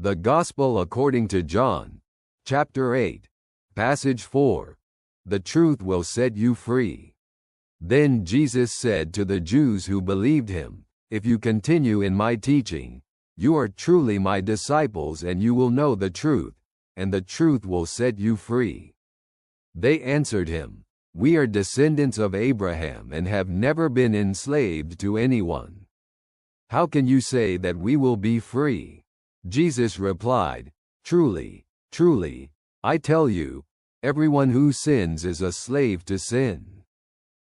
The Gospel according to John, chapter 8, passage 4. The truth will set you free. Then Jesus said to the Jews who believed him, "If you continue in my teaching, you are truly my disciples, and you will know the truth, and the truth will set you free." They answered him, "We are descendants of Abraham and have never been enslaved to anyone. How can you say that we will be free?" Jesus replied, "Truly, truly, I tell you, everyone who sins is a slave to sin.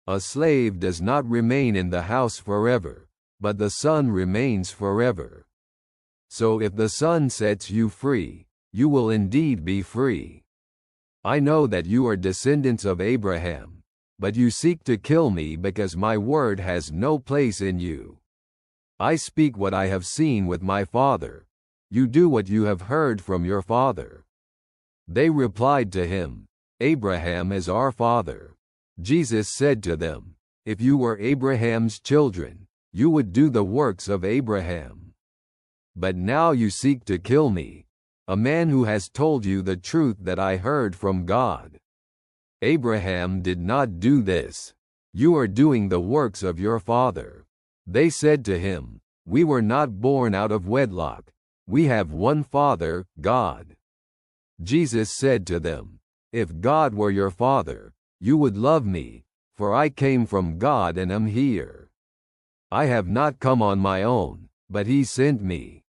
A slave does not remain in the house forever, but the Son remains forever. So if the Son sets you free, you will indeed be free. I know that you are descendants of Abraham, but you seek to kill me because my word has no place in you. I speak what I have seen with my Father. You do what you have heard from your father." They replied to him, "Abraham is our father." Jesus said to them, "If you were Abraham's children, you would do the works of Abraham. But now you seek to kill me, a man who has told you the truth that I heard from God. Abraham did not do this. You are doing the works of your father." They said to him, "We were not born out of wedlock. We have one Father, God." Jesus said to them, "If God were your Father, you would love me, for I came from God and am here. I have not come on my own, but He sent me.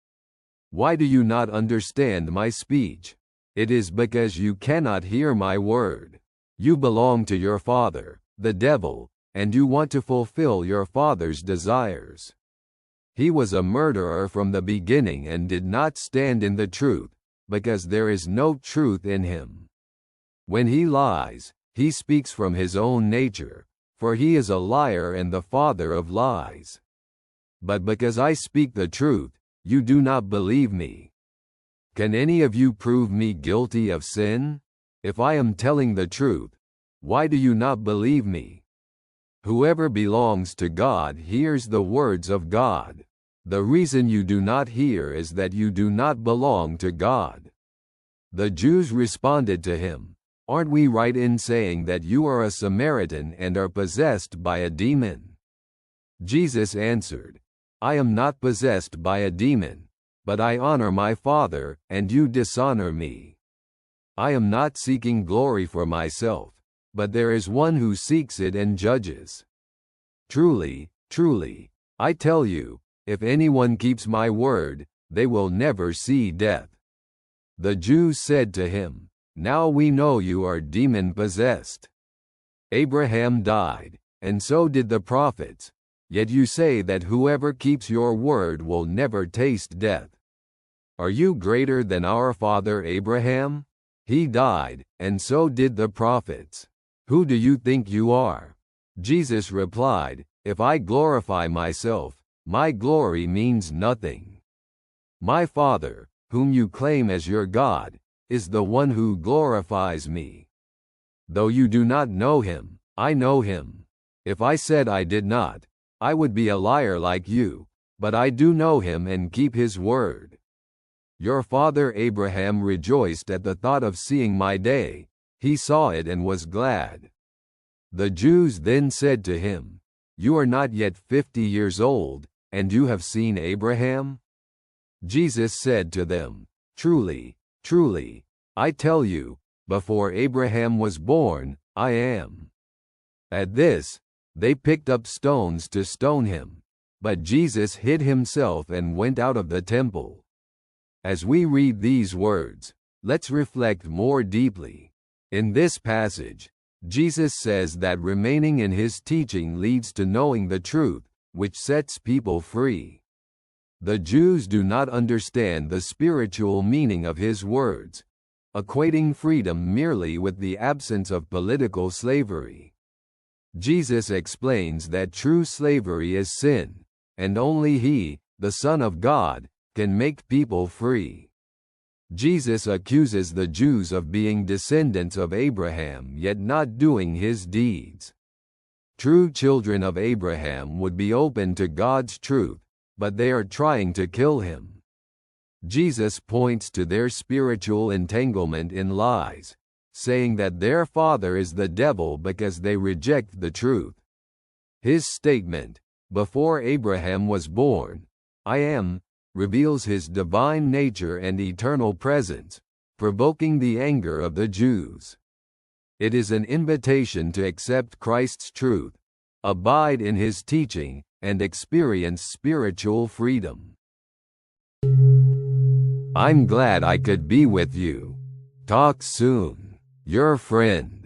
Why do you not understand my speech? It is because you cannot hear my word. You belong to your father, the devil, and you want to fulfill your father's desires. He was a murderer from the beginning and did not stand in the truth, because there is no truth in him. When he lies, he speaks from his own nature, for he is a liar and the father of lies. But because I speak the truth, you do not believe me. Can any of you prove me guilty of sin? If I am telling the truth, why do you not believe me? Whoever belongs to God hears the words of God. The reason you do not hear is that you do not belong to God." The Jews responded to him, "Aren't we right in saying that you are a Samaritan and are possessed by a demon?" Jesus answered, "I am not possessed by a demon, but I honor my Father, and you dishonor me. I am not seeking glory for myself, but there is one who seeks it and judges. Truly, truly, I tell you, if anyone keeps my word, they will never see death." The Jews said to him, "Now we know you are demon-possessed. Abraham died, and so did the prophets, yet you say that whoever keeps your word will never taste death. Are you greater than our father Abraham? He died, and so did the prophets. Who do you think you are?" Jesus replied, "If I glorify myself, my glory means nothing. My Father, whom you claim as your God, is the one who glorifies me. Though you do not know him, I know him. If I said I did not, I would be a liar like you, but I do know him and keep his word. Your father Abraham rejoiced at the thought of seeing my day. He saw it and was glad." The Jews then said to him, "You are not yet 50 years old, and you have seen Abraham?" Jesus said to them, "Truly, truly, I tell you, before Abraham was born, I am." At this, they picked up stones to stone him, but Jesus hid himself and went out of the temple. As we read these words, let's reflect more deeply. In this passage, Jesus says that remaining in his teaching leads to knowing the truth, which sets people free. The Jews do not understand the spiritual meaning of his words, equating freedom merely with the absence of political slavery. Jesus explains that true slavery is sin, and only He, the Son of God, can make people free. Jesus accuses the Jews of being descendants of Abraham yet not doing his deeds. True children of Abraham would be open to God's truth, but they are trying to kill him. Jesus points to their spiritual entanglement in lies, saying that their father is the devil because they reject the truth. His statement, "Before Abraham was born, I am," reveals his divine nature and eternal presence, provoking the anger of the Jews. It is an invitation to accept Christ's truth, abide in his teaching, and experience spiritual freedom. I'm glad I could be with you. Talk soon. Your friend.